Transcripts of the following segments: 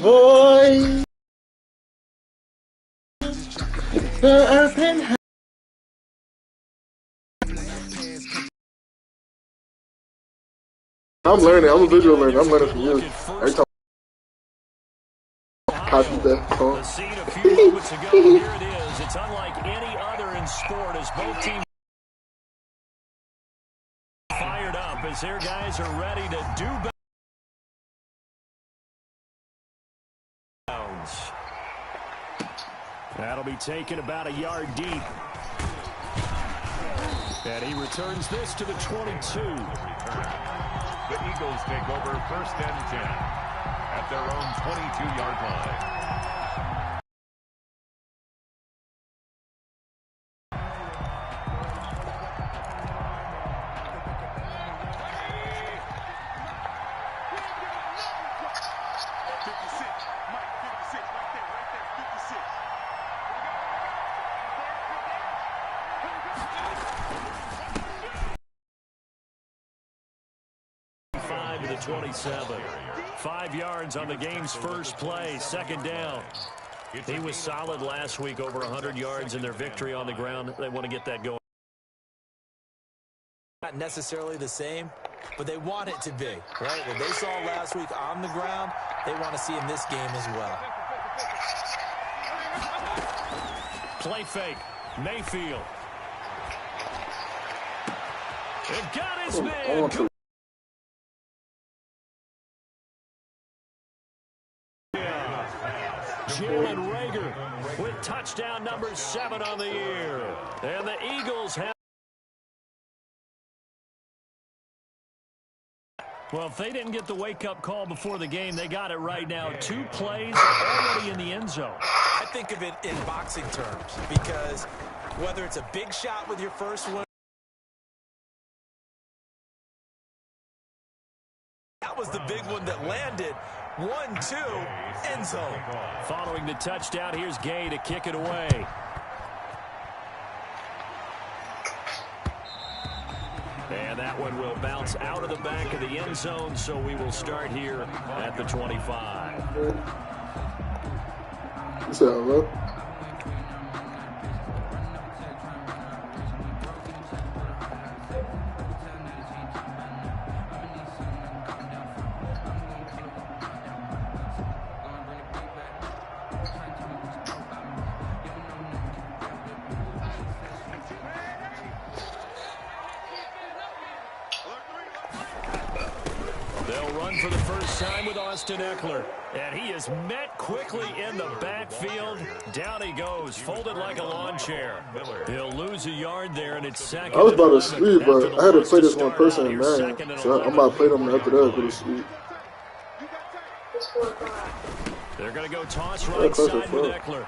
boy. The urban. I'm learning. I'm a visual learner. I'm learning from you. Every time I copy that song. The scene a few moments ago. Here it is. It's unlike any other in sport as both teams fired up as their guys are ready to do better. That'll be taken about a yard deep. And he returns this to the 22. The Eagles take over 1st and 10 at their own 22-yard line. To the 27. 5 yards on the game's first play. 2nd down. He was solid last week, over 100 yards in their victory on the ground. They want to get that going. Not necessarily the same, but they want it to be, right? What they saw last week on the ground, they want to see in this game as well. Play fake. Mayfield. They've got his man. Jalen Reagor with touchdown number 7 on the year. And the Eagles have... Well, if they didn't get the wake-up call before the game, they got it right now. 2 plays already in the end zone. I think of it in boxing terms because whether it's a big shot with your first one, that was the big one that landed. 1-2, end zone. Following the touchdown, here's Gay to kick it away. And that one will bounce out of the back of the end zone, so we will start here at the 25. What's up, bro? They'll run for the first time with Austin Eckler. And he is met quickly in the backfield. Down he goes, folded like a lawn chair. He'll lose a yard there, and it's 2nd. I was about to sleep, but I had to play this one person in Madden. So I'm about to play them after that, go to sleep. They're going to go toss right side with Eckler.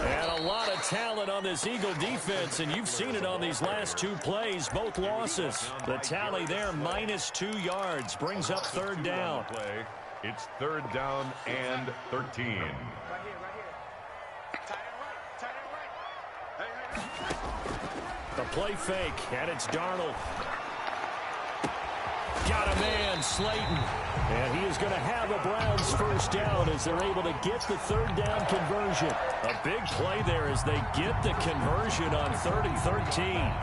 And a lot of talent on this Eagle defense, and you've seen it on these last 2 plays, both losses. The tally there, -2 yards, brings up 3rd down. It's 3rd down and 13. The play fake, and it's Darnold. Got a man, Slayton. And he is going to have a Browns first down as they're able to get the 3rd down conversion. A big play there as they get the conversion on 3rd and 13.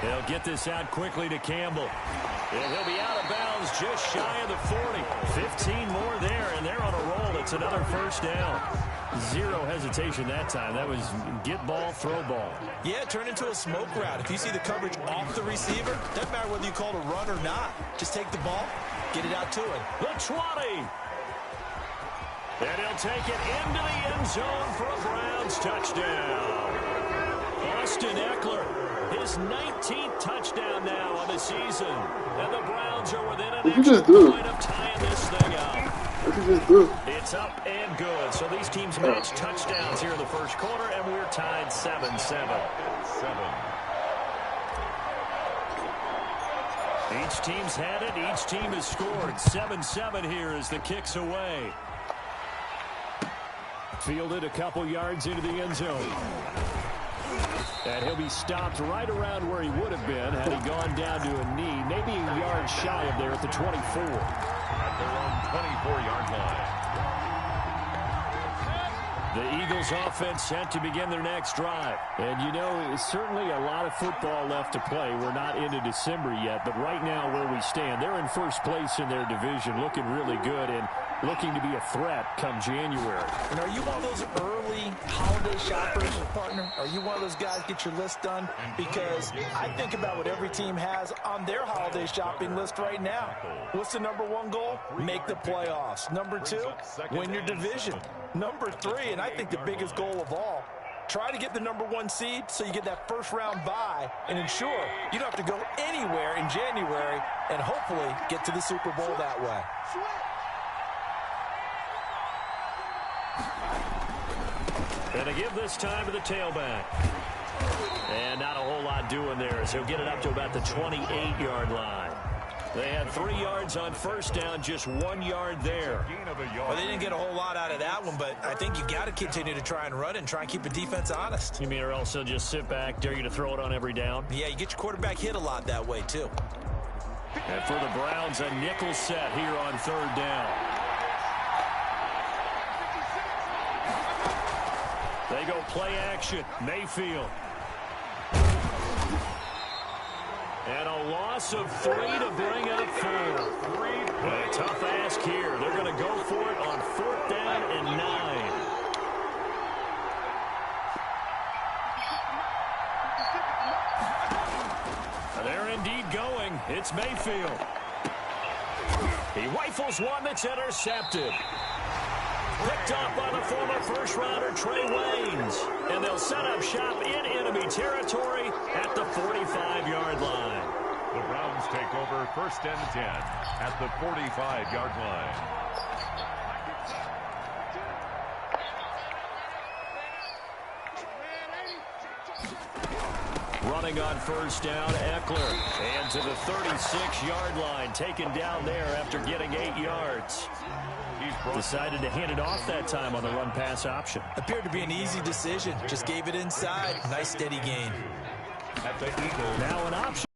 They'll get this out quickly to Campbell. And he'll be out of bounds just shy of the 40. 15 more there, and they're on a roll. It's another first down. 0 hesitation that time. That was get ball, throw ball. Yeah, turn into a smoke route. If you see the coverage off the receiver, doesn't matter whether you call it a run or not. Just take the ball, get it out to him. The 20. And he'll take it into the end zone for a Browns touchdown. Austin Eckler, his 19th touchdown now on the season. And the Browns are within an extra point of tying this thing up. What did you just do? It's up and good. So these teams match touchdowns here in the first quarter, and we're tied 7-7. 7. Each team's had it. Each team has scored. 7-7 here as the kick's away. Fielded a couple yards into the end zone. And he'll be stopped right around where he would have been had he gone down to a knee, maybe a yard shy of there at the 24. At their own 24-yard line. The Eagles offense set to begin their next drive. And, you know, it's certainly a lot of football left to play. We're not into December yet, but right now where we stand, they're in first place in their division, looking really good and looking to be a threat come January. And are you one of those early holiday shoppers, partner? Are you one of those guys get your list done? Because I think about what every team has on their holiday shopping list right now. What's the number one goal? Make the playoffs. Number two, win your division. Number three, and I think the biggest goal of all, try to get the number one seed so you get that first round bye and ensure you don't have to go anywhere in January and hopefully get to the Super Bowl that way. And to give this time to the tailback. And not a whole lot doing there as he'll get it up to about the 28-yard line. They had 3 yards on first down, just 1 yard there. Well, they didn't get a whole lot out of that one, but I think you got to continue to try and run and try and keep the defense honest. You mean or else they'll just sit back, dare you to throw it on every down? Yeah, you get your quarterback hit a lot that way, too. And for the Browns, a nickel set here on third down. They go play action. Mayfield. And a loss of 3 to bring up 4. A tough ask here. They're going to go for it on 4th down and 9. They're indeed going. It's Mayfield. He rifles one that's intercepted. Picked off by the former first-rounder Trey Waynes. And they'll set up shop in enemy territory at the 45-yard line. The Browns take over 1st and 10 at the 45-yard line. Running on first down, Eckler. And to the 36-yard line, taken down there after getting 8 yards. Decided to hand it off that time on the run-pass option. Appeared to be an easy decision. Just gave it inside. Nice, steady gain. At the Eagles. Now an option.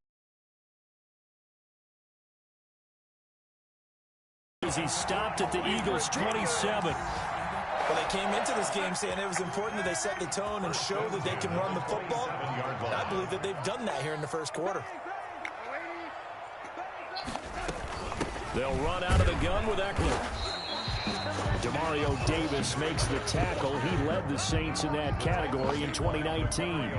As he stopped at the Eagles' 27. Well, they came into this game saying it was important that they set the tone and show that they can run the football. And I believe that they've done that here in the first quarter. They'll run out of the gun with Eckler. Demario Davis makes the tackle. He led the Saints in that category in 2019.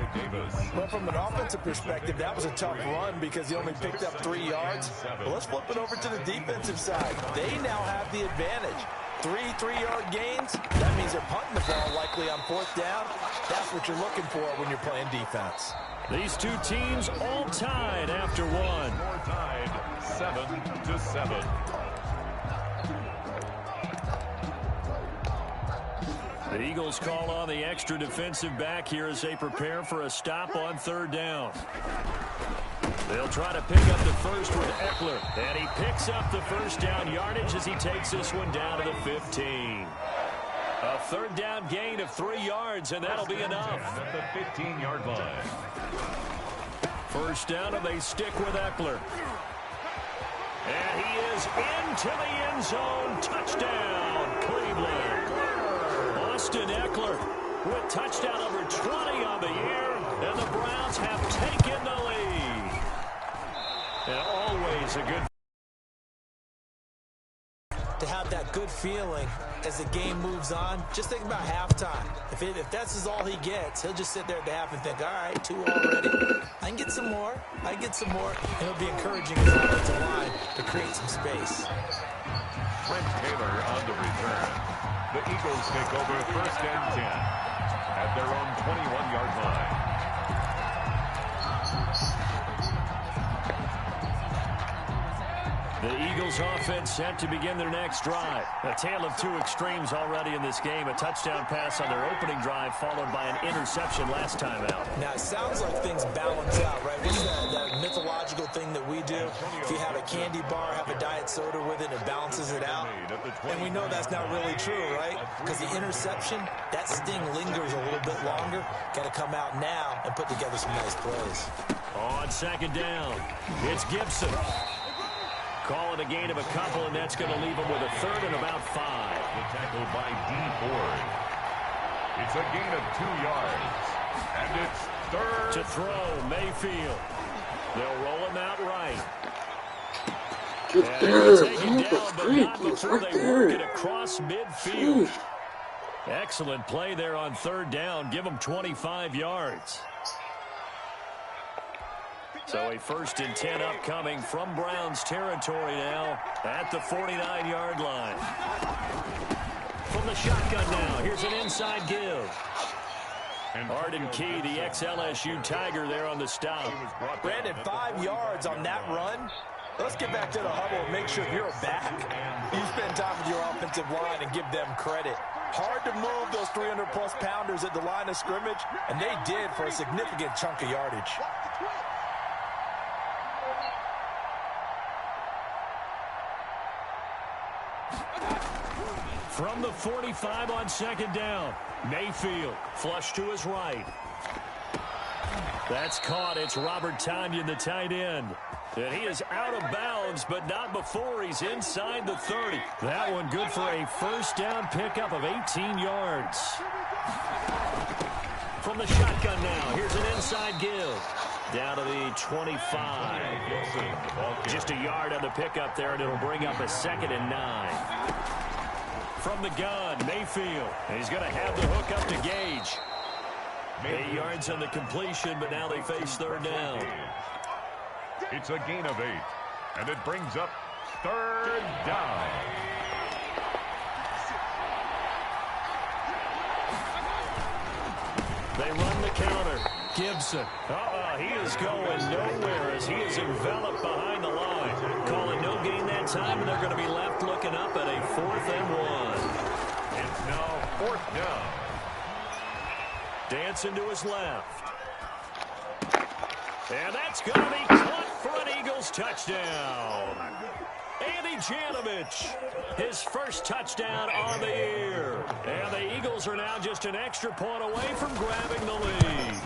Well, from an offensive perspective, that was a tough run because he only picked up 3 yards. But let's flip it over to the defensive side. They now have the advantage. 3 3-yard gains. That means they're punting the ball likely on 4th down. That's what you're looking for when you're playing defense. These two teams all tied after one. More tied 7-7. The Eagles call on the extra defensive back here as they prepare for a stop on 3rd down. They'll try to pick up the first with Eckler. And he picks up the first down yardage as he takes this one down to the 15. A 3rd down gain of 3 yards, and that'll be enough. At the 15-yard line. First down, and they stick with Eckler. And he is into the end zone. Touchdown, Cleveland. Austin Eckler with touchdown number 20 on the year, and the Browns have taken the lead. And always a good to have that good feeling as the game moves on. Just think about halftime. If that's all he gets, he'll just sit there at the half and think, all right, 2 already. I can get some more. I can get some more. And he'll be encouraging his offensive line to create some space. Trent Taylor on the return. The Eagles take over 1st and 10 at their own 21-yard line. The Eagles offense set to begin their next drive. A tale of two extremes already in this game. A touchdown pass on their opening drive followed by an interception last time out. Now, it sounds like things balance out, right? What's that mythological thing that we do? If you have a candy bar, have a diet soda with it, it balances it out. And we know that's not really true, right? Because the interception, that sting lingers a little bit longer. Got to come out now and put together some nice plays. On second down, it's Gibson. Call it a gain of a couple, and that's going to leave him with a third and about 5. The tackle by D. Ford. It's a gain of 2 yards. And it's third. To throw, Mayfield. They'll roll him out right. Get there, man. Down, What the freak? He's right work it there. across midfield. Jeez. Excellent play there on third down. Give him 25 yards. So a 1st and 10 upcoming from Browns territory now at the 49-yard line. From the shotgun now, here's an inside give. Arden Key, the ex-LSU Tiger there on the stop. Brandon, 5 yards on that run. Let's get back to the huddle and make sure you're back. You spend time with your offensive line and give them credit. Hard to move those 300-plus pounders at the line of scrimmage, and they did for a significant chunk of yardage. From the 45 on second down, Mayfield flush to his right. That's caught. It's Robert Tonyan, the tight end. And he is out of bounds, but not before he's inside the 30. That one good for a 1st down pickup of 18 yards. From the shotgun now, here's an inside give. Down to the 25. Just a yard on the pickup there, and it'll bring up a 2nd and 9. From the gun, Mayfield. And he's going to have the hook up to Gage. 8 yards on the completion, but now they face third down. It's a gain of 8. And it brings up third down. They run the counter. Gibson. He is going nowhere as he is enveloped behind the line. Calling no gain that time, and they're going to be left looking up at a 4th and 1. It's now 4th down. Dancing to his left. And that's going to be caught for an Eagles touchdown. Andy Janovich, his 1st touchdown on the year. And the Eagles are now just an extra point away from grabbing the lead.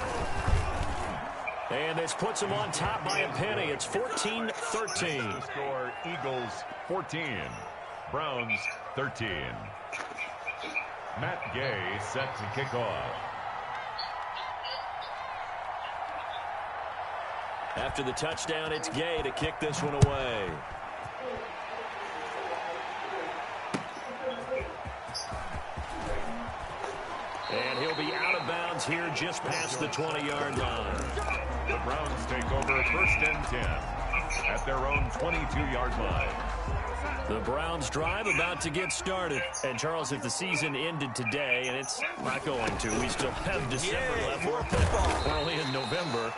And this puts them on top by a penny. It's 14-13. Score Eagles 14, Browns 13. Matt Gay set to kick off. After the touchdown, it's Gay to kick this one away. And he'll be out of bounds here just past the 20-yard line. The Browns take over 1st and 10 at their own 22-yard line. The Browns drive about to get started. And, Charles, if the season ended today, and it's not going to, we still have December left. We're only in November.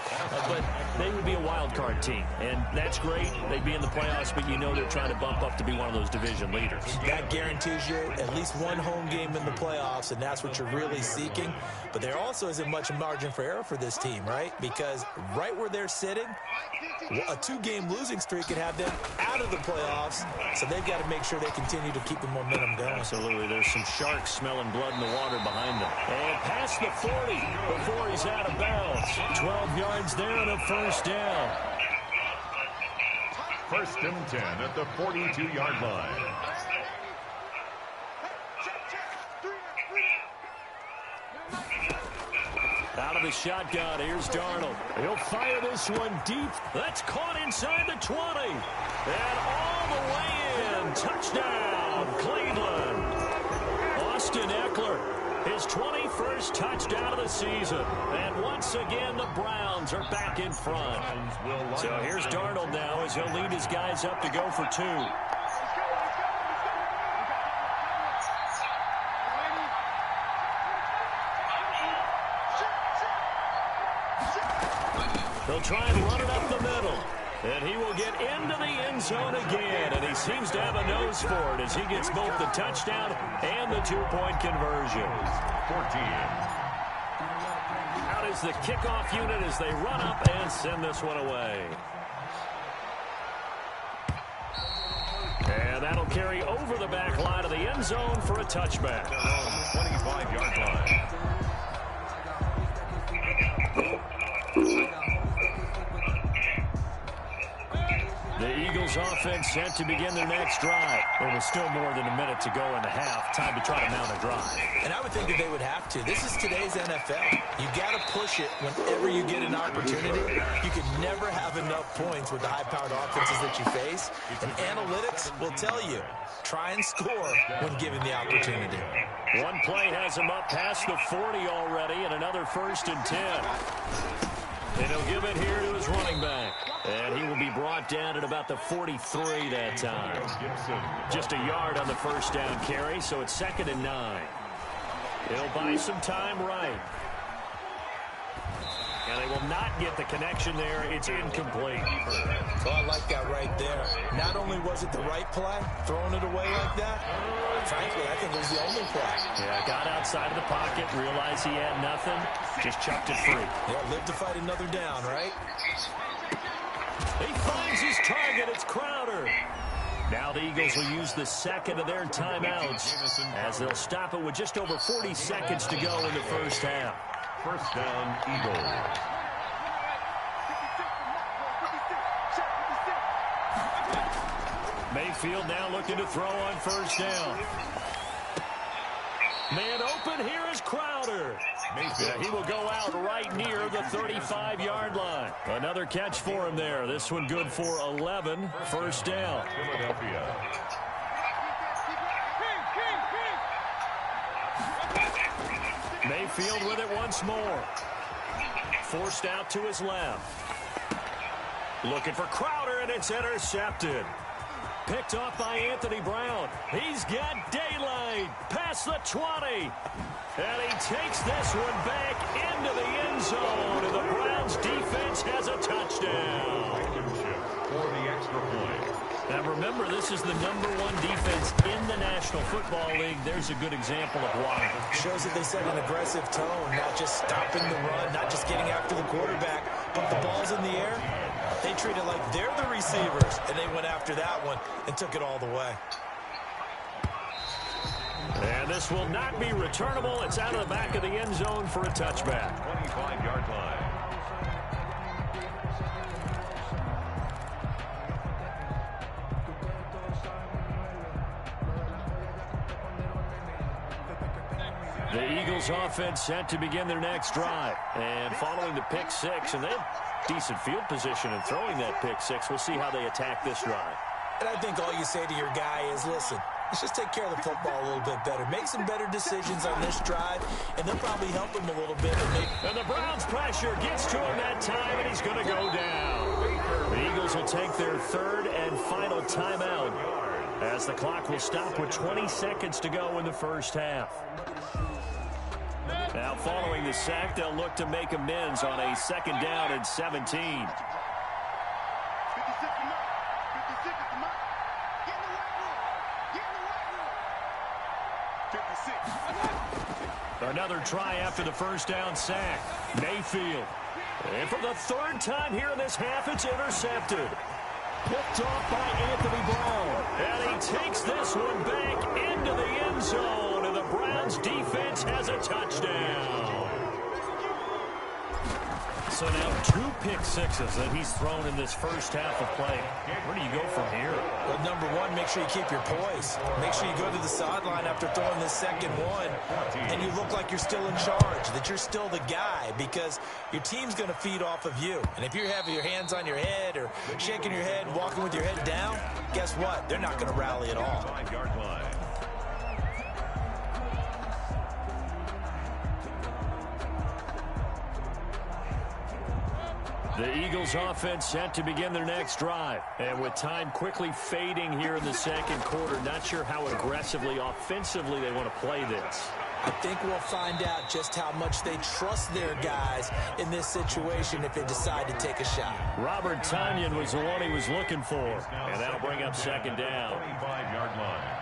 But they would be a wild card team. And that's great. They'd be in the playoffs, but you know they're trying to bump up to be one of those division leaders. That guarantees you at least one home game in the playoffs, and that's what you're really seeking. But there also isn't much margin for error for this team, right? Because right where they're sitting, a 2-game losing streak could have them out of the playoffs. So they've got to make sure they continue to keep the momentum going. Absolutely. There's some sharks smelling blood in the water behind them. And past the 40 before he's out of bounds. 12 yards there and a 1st down. 1st and 10 at the 42-yard line. Out of the shotgun, here's Darnold. He'll fire this one deep. That's caught inside the 20. And all the way in. Touchdown, Cleveland. Austin Eckler, his 21st touchdown of the season. And once again, the Browns are back in front. So here's Darnold now as he'll lead his guys up to go for 2. They'll try and run it up the middle. And he will get into the end zone again, and he seems to have a nose for it as he gets both the touchdown and the two-point conversion. 14. Out is the kickoff unit as they run up and send this one away. And that'll carry over the back line of the end zone for a touchback. 25-yard line. The Eagles offense set to begin their next drive. There was still more than a minute to go in the half. Time to try to mount a drive. And I would think that they would have to. This is today's NFL. You got to push it whenever you get an opportunity. You can never have enough points with the high-powered offenses that you face. And analytics will tell you, try and score when given the opportunity. One play has him up past the 40 already, and another 1st and 10. And he'll give it here to his running back. And he will be brought down at about the 43 that time. Just a yard on the first down carry, so it's 2nd and 9. It'll buy some time right. And they will not get the connection there. It's incomplete. So I like that right there. Not only was it the right play, throwing it away like that, frankly, I think it was the only play. Yeah, got outside of the pocket, realized he had nothing, just chucked it free. Yeah, live to fight another down, right? He finds his target. It's Crowder. Now the Eagles will use the second of their timeouts as they'll stop it with just over 40 seconds to go in the first half. First down, Eagles. Mayfield now looking to throw on first down. Man open, here is Crowder. Yeah, he will go out right near the 35-yard line. Another catch for him there. This one good for 11. First down. Philadelphia. Mayfield with it once more. Forced out to his left. Looking for Crowder, and it's intercepted. Picked off by Anthony Brown. He's got daylight past the 20. And he takes this one back into the end zone. And the Browns defense has a touchdown. For the extra point. Now remember, this is the #1 defense in the National Football League. There's a good example of why. Shows that they set an aggressive tone, not just stopping the run, not just getting after the quarterback, but the ball's in the air. They treat it like they're the receivers, and they went after that one and took it all the way. And this will not be returnable. It's out of the back of the end zone for a touchback. 25-yard line. The Eagles offense set to begin their next drive. And following the pick six, and they have decent field position in throwing that pick six. We'll see how they attack this drive. And I think all you say to your guy is, listen, let's just take care of the football a little bit better. Make some better decisions on this drive, and they'll probably help him a little bit. And the Browns pressure gets to him that time, and he's going to go down. The Eagles will take their third and final timeout as the clock will stop with 20 seconds to go in the first half. Now following the sack, they'll look to make amends on a 2nd down and 17. Another try after the first down sack. Mayfield. And for the 3rd time here in this half, it's intercepted. Picked off by Anthony Brown. And he takes this one back into the end zone. And the Browns defense has a touchdown. So now 2 pick sixes that he's thrown in this first half of play. Where do you go from here? Well, #1, make sure you keep your poise. Make sure you go to the sideline after throwing this second one, and you look like you're still in charge, that you're still the guy, because your team's going to feed off of you. And if you're having your hands on your head or shaking your head, walking with your head down, guess what? They're not going to rally at all. 5-yard line. The Eagles offense set to begin their next drive. And with time quickly fading here in the second quarter, not sure how aggressively, offensively they want to play this. I think we'll find out just how much they trust their guys in this situation if they decide to take a shot. Robert Tonyan was the one he was looking for, and that'll bring up second down. 25-yard line.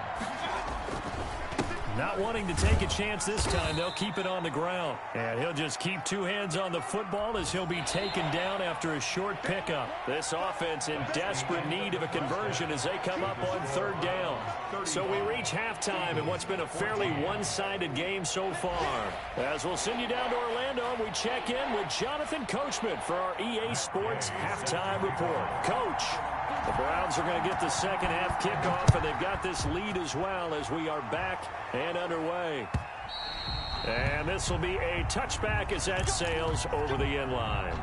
Not wanting to take a chance this time, they'll keep it on the ground. And he'll just keep two hands on the football as he'll be taken down after a short pickup. This offense in desperate need of a conversion as they come up on third down. So we reach halftime in what's been a fairly one-sided game so far. As we'll send you down to Orlando, we check in with Jonathan Coachman for our EA Sports Halftime Report. Coach, the Browns are going to get the second half kickoff, and they've got this lead as well as we are back and underway. And this will be a touchback as that sails over the end line.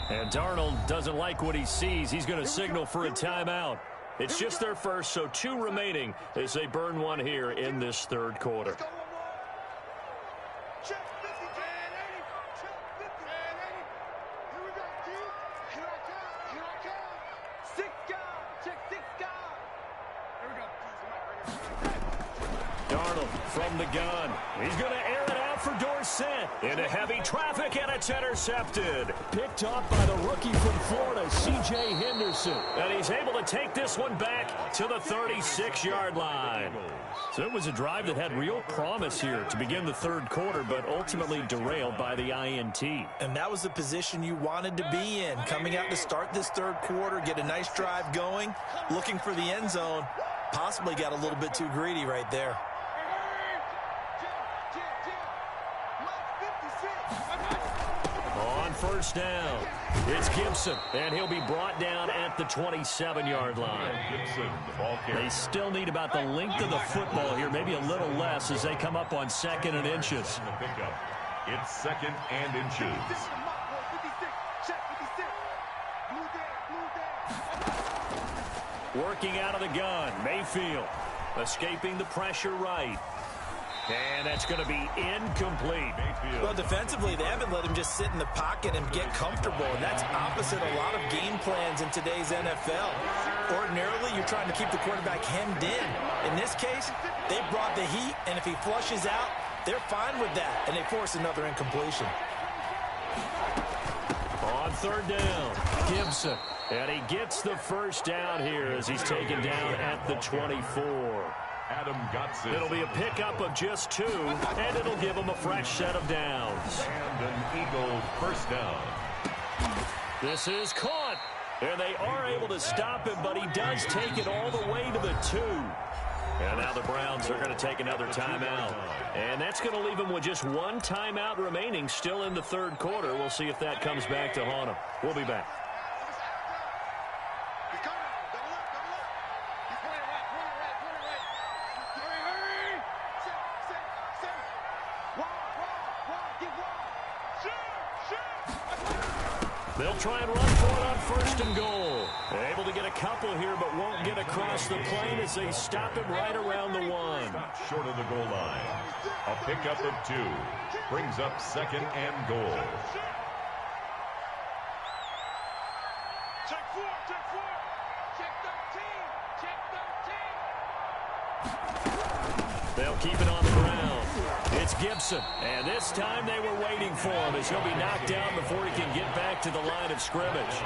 And Darnold doesn't like what he sees. He's going to signal for a timeout. It's just their first, so 2 remaining as they burn one here in this third quarter. From the gun. He's going to air it out for Dorsett. Into heavy traffic, and it's intercepted. Picked off by the rookie from Florida, C.J. Henderson. And he's able to take this one back to the 36-yard line. So it was a drive that had real promise here to begin the third quarter, but ultimately derailed by the INT. And that was the position you wanted to be in. Coming out to start this third quarter, get a nice drive going, looking for the end zone. Possibly got a little bit too greedy right there. On first down, it's Gibson, and he'll be brought down at the 27-yard line. They still need about the length of the football here, maybe a little less as they come up on second and inches. It's second and inches. Working out of the gun, Mayfield escaping the pressure right. And that's going to be incomplete. Well, defensively, they haven't let him just sit in the pocket and get comfortable, and that's opposite a lot of game plans in today's NFL. Ordinarily, you're trying to keep the quarterback hemmed in. In this case, they brought the heat, and if he flushes out, they're fine with that, and they force another incompletion. On third down, Gibson. And he gets the first down here as he's taken down at the 24. Adam Gotsis. It'll be a pickup of just 2, and it'll give him a fresh set of downs. And an Eagle first down. This is caught, and they are able to stop him, but he does take it all the way to the 2. And now the Browns are going to take another timeout. And that's going to leave them with just 1 timeout remaining still in the third quarter. We'll see if that comes back to haunt them. We'll be back. They'll try and run for it on first and goal. They're able to get a couple here, but won't get across the plane as they stop him right around the 1. Short of the goal line. A pickup of 2. Brings up second and goal. Check 4, check 4. Check 13, check 13. They'll keep it on the ground. It's Gibson, and this time they were waiting for him as he'll be knocked down before he can get back to the line of scrimmage.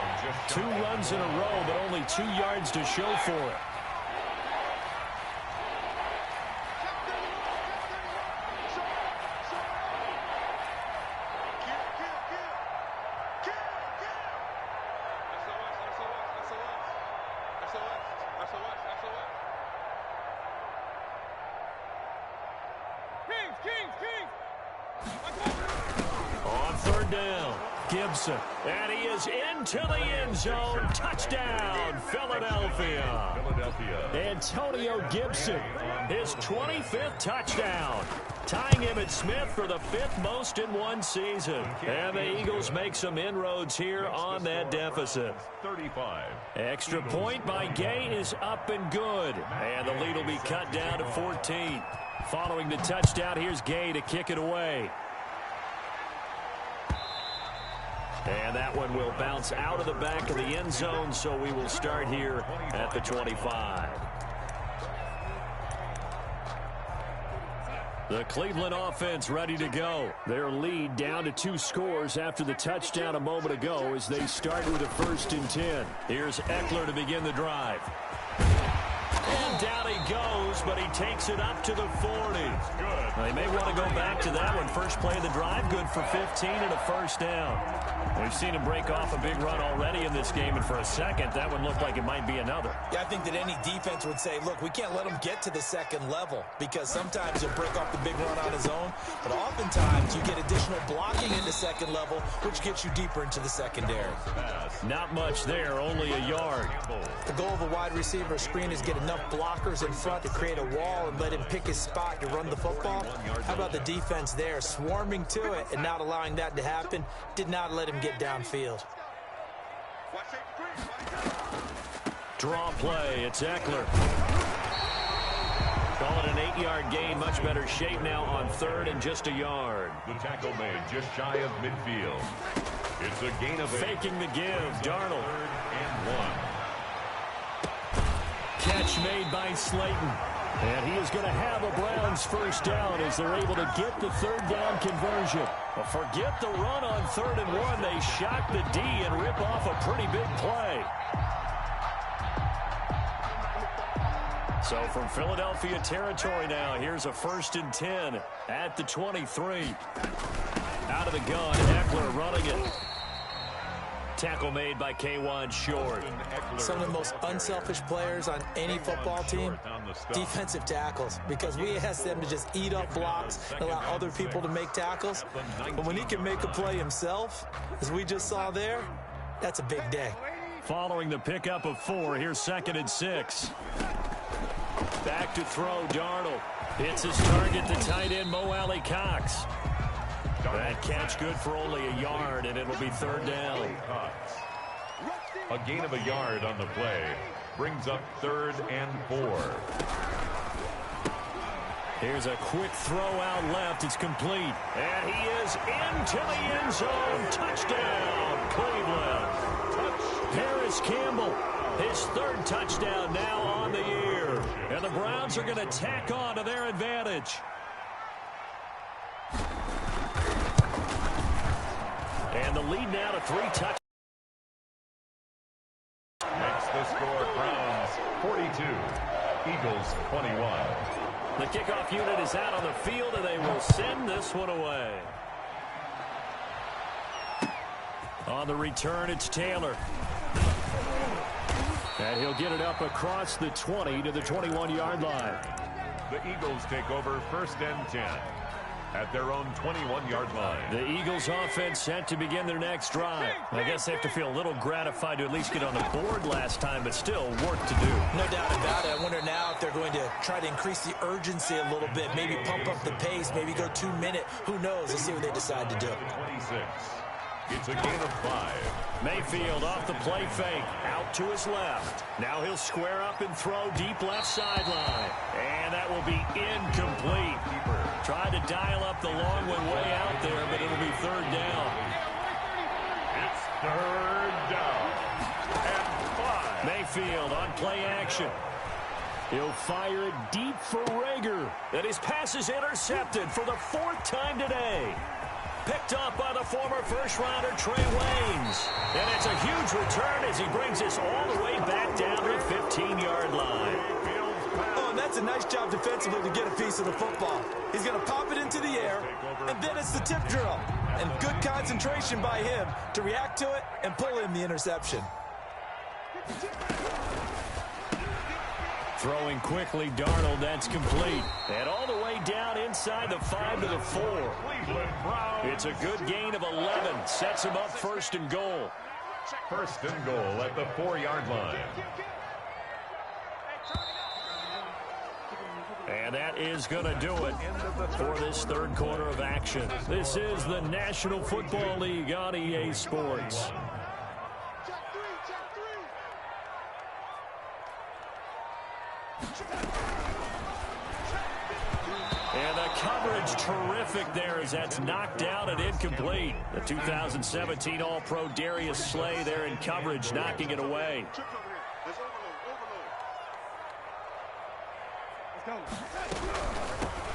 2 runs in a row, but only 2 yards to show for it. On third down, Gibson, and he is into the end zone. Touchdown, Philadelphia. Antonio Gibson, his 25th touchdown, tying him at Smith for the 5th most in one season. And the Eagles make some inroads here on that deficit. 35. Extra point by Gay is up and good, and the lead will be cut down to 14. Following the touchdown, here's Gay to kick it away. And that one will bounce out of the back of the end zone, so we will start here at the 25. The Cleveland offense ready to go. Their lead down to 2 scores after the touchdown a moment ago as they start with a 1st and 10. Here's Eckler to begin the drive. And down he goes, but he takes it up to the 40. They may want to go back to that one. First play of the drive, good for 15 and a 1st down. We've seen him break off a big run already in this game, and for a second, that one looked like it might be another. Yeah, I think that any defense would say, look, we can't let him get to the second level because sometimes he'll break off the big run on his own, but oftentimes you get additional blocking into second level, which gets you deeper into the secondary. Not much there, only a yard. The goal of a wide receiver screen is get enough blockers in front to create a wall and let him pick his spot to run the football. How about the defense there, swarming to it and not allowing that to happen? Did not let him get downfield. Draw play, it's Eckler. Call it an 8-yard gain, much better shape now on 3rd and just a yard. The tackle made just shy of midfield. It's a gain of 8. Faking the give, Darnold. 3rd and 1. Catch made by Slayton. And he is going to have a Browns 1st down as they're able to get the 3rd down conversion. Well, forget the run on 3rd and 1. They shock the D and rip off a pretty big play. So from Philadelphia territory now, here's a 1st and 10 at the 23. Out of the gun, Eckler running it. Tackle made by K1 Short. Some of the most unselfish players on any football team, defensive tackles, because we ask them to just eat up blocks and allow other people to make tackles. But when he can make a play himself, as we just saw there, that's a big day. Following the pickup of 4, here's 2nd and 6. Back to throw, Darnold. Hits his target, the tight end, Mo Alley Cox. That catch good for only a yard, and it'll be 3rd down. A gain of a yard on the play brings up 3rd and 4. Here's a quick throw out left. It's complete. And he is into the end zone. Touchdown, Cleveland. Paris Campbell, his 3rd touchdown now on the year. And the Browns are going to tack on to their advantage. And the lead now to 3 touchdowns. Makes the score Browns 42, Eagles 21. The kickoff unit is out on the field, and they will send this one away. On the return, it's Taylor. And he'll get it up across the 20 to the 21-yard line. The Eagles take over 1st and 10 at their own 21-yard line. The Eagles offense set to begin their next drive. I guess they have to feel a little gratified to at least get on the board last time, but still work to do. No doubt about it. I wonder now if they're going to try to increase the urgency a little bit, maybe pump up the pace, maybe go 2-minute. Who knows? Let's see what they decide to do. 26. It's a gain of 5. Mayfield off the play fake, out to his left. Now he'll square up and throw deep left sideline. And that will be incomplete. Tried to dial up the long one way out there, but it'll be 3rd down. It's 3rd down and 5. Mayfield on play action. He'll fire it deep for Rager. And his pass is intercepted for the 4th time today. Picked up by the former first-rounder Trey Waynes. And it's a huge return as he brings us all the way back down to the 15-yard line. Oh, and that's a nice job defensively to get a piece of the football. He's going to pop it into the air, and then it's the tip drill. And good concentration by him to react to it and pull in the interception. Throwing quickly, Darnold, that's complete. And all the way down inside the 5 to the 4. It's a good gain of 11. Sets him up 1st and goal. 1st and goal at the 4-yard line. And that is going to do it for this 3rd quarter of action. This is the National Football League on EA Sports. And the coverage terrific there as that's knocked down and incomplete. The 2017 All-Pro Darius Slay there in coverage, knocking it away.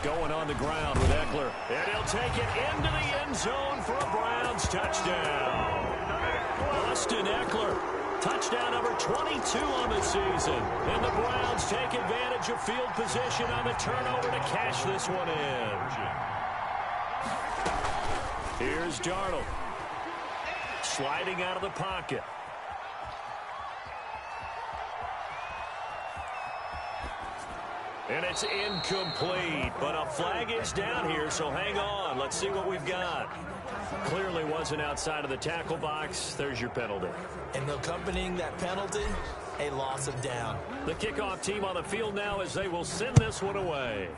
Going on the ground with Eckler. And he'll take it into the end zone for a Browns touchdown. Austin Eckler. Touchdown number 22 on the season. And the Browns take advantage of field position on the turnover to cash this one in. Here's Darnold. Sliding out of the pocket. And it's incomplete, but a flag is down here, so hang on. Let's see what we've got. Clearly wasn't outside of the tackle box. There's your penalty. And accompanying that penalty, a loss of down. The kickoff team on the field now as they will send this one away.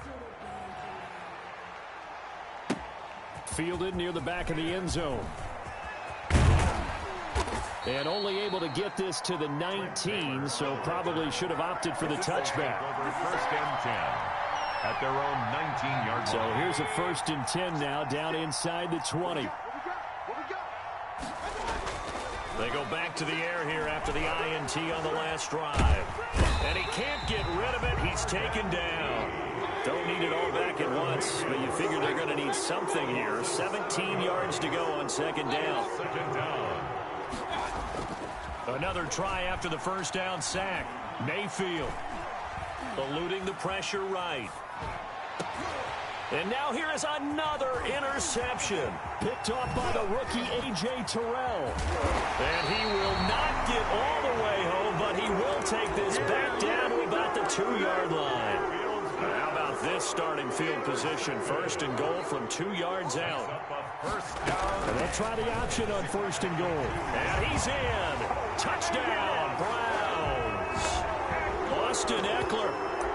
Fielded near the back of the end zone. And only able to get this to the 19, so probably should have opted for the touchback. First and 10 at their own 19-yard line. So here's a 1st and 10 now, down inside the 20. They go back to the air here after the INT on the last drive. And he can't get rid of it. He's taken down. Don't need it all back at once, but you figure they're going to need something here. 17 yards to go on 2nd down. Another try after the 1st down sack. Mayfield eluding the pressure right. And now here is another interception. Picked off by the rookie A.J. Terrell. And he will not get all the way home, but he will take this back down to about the 2-yard line. How about this starting field position? 1st and goal from 2 yards out. And they'll try the option on 1st and goal. And he's in. Touchdown, Browns. Austin Eckler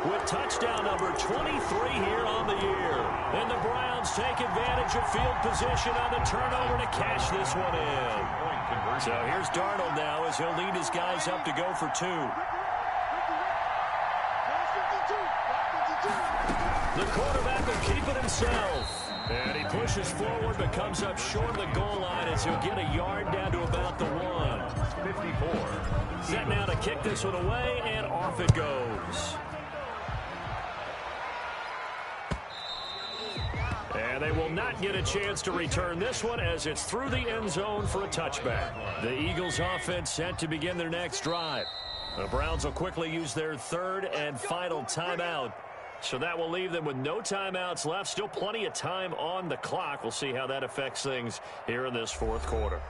with touchdown number 23 here on the year. And the Browns take advantage of field position on the turnover to cash this one in. So here's Darnold now as he'll lead his guys up to go for 2. The quarterback will keep it himself. And he pushes forward but comes up short of the goal line as he'll get a yard down to about the 1. 54. Set now to kick this one away, and off it goes. And they will not get a chance to return this one as it's through the end zone for a touchback. The Eagles offense set to begin their next drive. The Browns will quickly use their 3rd and final timeout. So that will leave them with no timeouts left. Still plenty of time on the clock. We'll see how that affects things here in this 4th quarter.